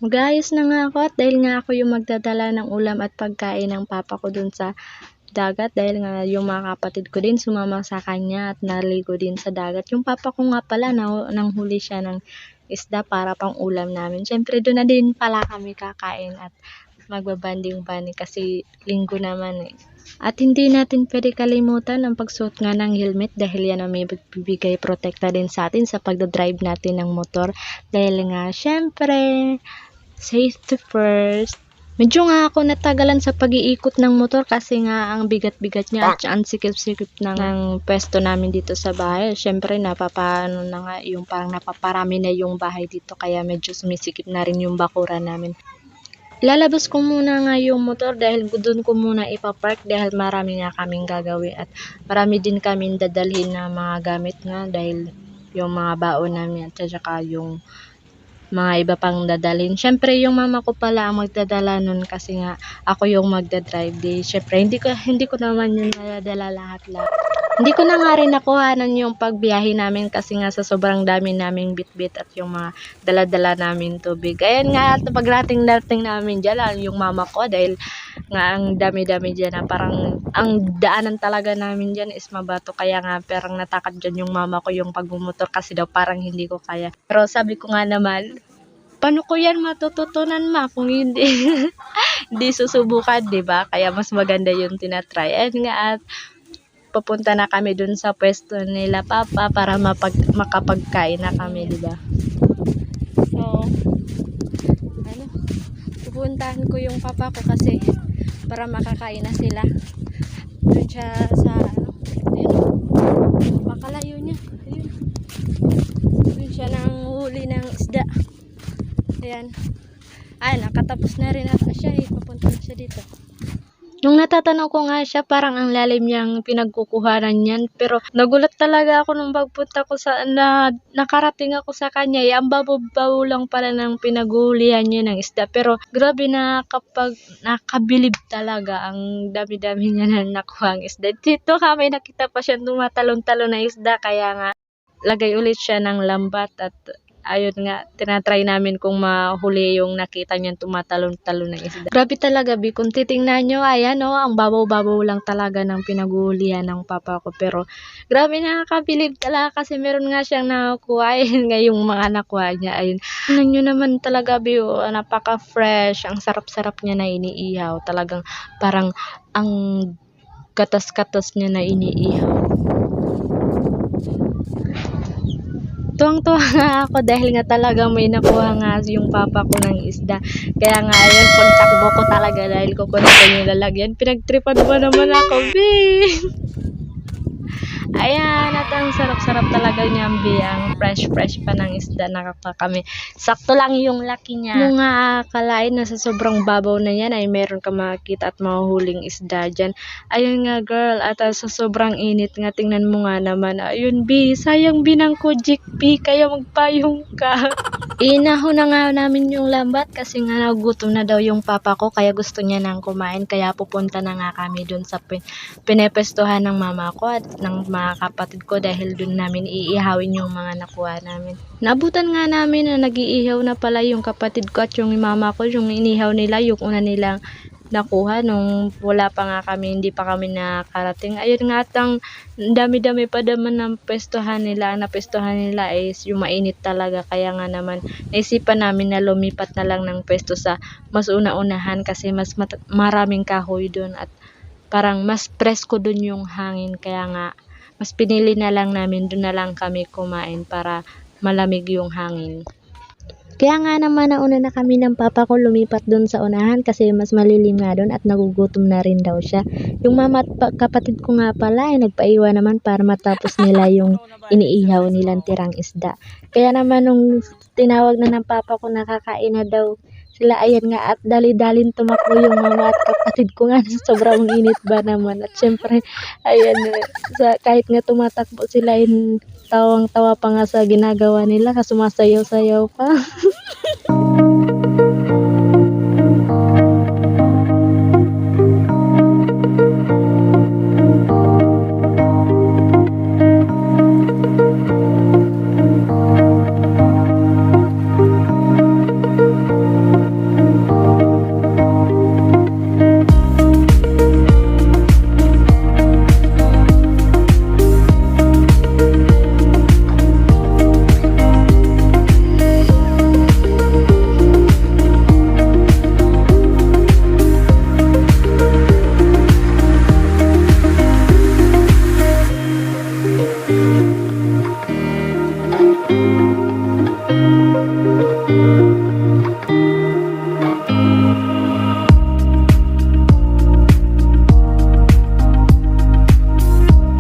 Mag-aayos na nga ako at dahil nga ako yung magdadala ng ulam at pagkain ng papa ko dun sa dagat dahil nga yung mga kapatid ko din sumama sa kanya at naligo din sa dagat. Yung papa ko nga pala nanghuli siya ng isda para pang ulam namin. Siyempre doon na din pala kami kakain at magbabanding-banding kasi linggo naman eh. At hindi natin pwede kalimutan ang pagsuot nga ng helmet dahil yan ang may bibigay protekta din sa atin sa pagdadrive natin ng motor. Dahil nga syempre safety first. Medyo nga ako natagalan sa pag-iikot ng motor kasi nga ang bigat-bigat niya at ang sikip-sikip ng pwesto namin dito sa bahay. Syempre napapaano na nga yung parang napaparami na yung bahay dito kaya medyo sumisikip na rin yung bakuran namin. Lalabas ko muna nga yung motor dahil doon ko muna ipapark dahil marami nga kaming gagawin at marami din kaming dadalhin na mga gamit nga dahil yung mga baon namin at saka yung mga iba pang dadalhin. Syempre yung mama ko pala ang magdadala nun kasi nga ako yung magdadrive di. Syempre hindi ko naman yun nadadala lahat-lahat. Hindi ko na nga rin nakuhanan yung pagbiyahe namin kasi nga sa sobrang dami naming bitbit at yung mga dala-dala namin tubig. Ayan nga, at pagdating namin dyan, yung mama ko dahil nga ang dami-dami dyan na parang ang daanan talaga namin dyan is mabato. Kaya nga parang natakot dyan yung mama ko yung pagmumotor kasi daw parang hindi ko kaya. Pero sabi ko nga naman, paano ko yan matututunan kung hindi hindi susubukan, 'di ba? Kaya mas maganda yung tinatry. Ayan nga at papunta na kami dun sa pwesto nila papa para makapagkain na kami, 'di ba? So, pupuntahan ko yung papa ko kasi para makakain na sila. Doon siya sa ayun, pakalayo niya. Ayun. Doon siya nang huli ng isda. Ayan. Ay, nakatapos na rin ata siya eh. Papunta na siya dito. Nung natatanaw ko nga siya, parang ang lalim niyang pinagkukuhanan niyan. Pero nagulat talaga ako nung pagpunta ko nakarating ako sa kanya. Ang babaw lang pala ng pinaghuhulihan niya ng isda. Pero grabe na kapag nakabilib talaga ang dami-dami niya na nakuha ang isda. Dito kami nakita pa siya tumatalon-talon na isda. Kaya nga lagay ulit siya ng lambat at ayun nga, tinatry namin kung mahuli yung nakita niyan tumatalon-talon ng isda. Grabe talaga, Bi. Kung titingnan nyo, ayan o, ang babaw-babaw lang talaga ng pinaghuhulihan ng papa ko. Pero, grabe nakakabilib talaga kasi meron nga siyang nakuha. Ayun nga yung mga nakuha niya. Ayun. Tingnan nyo naman talaga, Bi. Napaka-fresh. Ang sarap-sarap niya na iniihaw. Talagang parang ang katas-katas niya na iniihaw. Tuwang-tuwa nga ako dahil nga talagang may nakuha nga yung papa ko ng isda. Kaya nga ayun, pagtakbo ko talaga dahil kukunin ko yung lalagyan. Pinagtripan mo naman ako, Bi. Ayan, at ang sarap-sarap talaga niyan, Bi. Ang fresh-fresh pa ng isda nakaka kami. Sakto lang yung laki niya. Nung nga akalain na sa sobrang babaw na yan ay meron ka makikita at mahuhuling isda dyan. Ayun nga, girl, at sa sobrang init nga, tingnan mo nga naman. Ayun, Bi, sayang binang ko, Bi, kaya magpayong ka. Inahon na nga namin yung lambat kasi nga nagutom na daw yung papa ko kaya gusto niya nang kumain kaya pupunta na nga kami dun sa pinepestuhan ng mama ko at ng mga kapatid ko dahil dun namin iihawin yung mga nakuha namin. Nabutan nga namin na nag-iihaw na pala yung kapatid ko at yung mama ko, yung inihaw nila, yung una nilang nakuha nung wala pa nga kami, hindi pa kami nakarating. Ayun nga at ang dami-dami pa naman ng pestuhan nila. Ang napestuhan nila is yung mainit talaga. Kaya nga naman naisipan namin na lumipat na lang ng pwesto sa mas una-unahan kasi mas maraming kahoy doon at parang mas presko doon yung hangin. Kaya nga mas pinili na lang namin doon na lang kami kumain para malamig yung hangin. Kaya nga naman nauna na kami ng papa ko lumipat doon sa unahan kasi mas malilim nga doon at nagugutom na rin daw siya. Yung mama at kapatid ko nga pala ay nagpaiwan naman para matapos nila yung iniihaw nilang tirang isda. Kaya naman nung tinawag na ng papa ko nakakain na daw sila, ayan nga at dali-dalin tumakbo yung mama at kapatid ko nga sobrang init ba naman. At syempre, ayan, kahit nga tumatakbo sila, tawang-tawa pa nga sa ginagawa nila kasi sumasayaw-sayaw pa.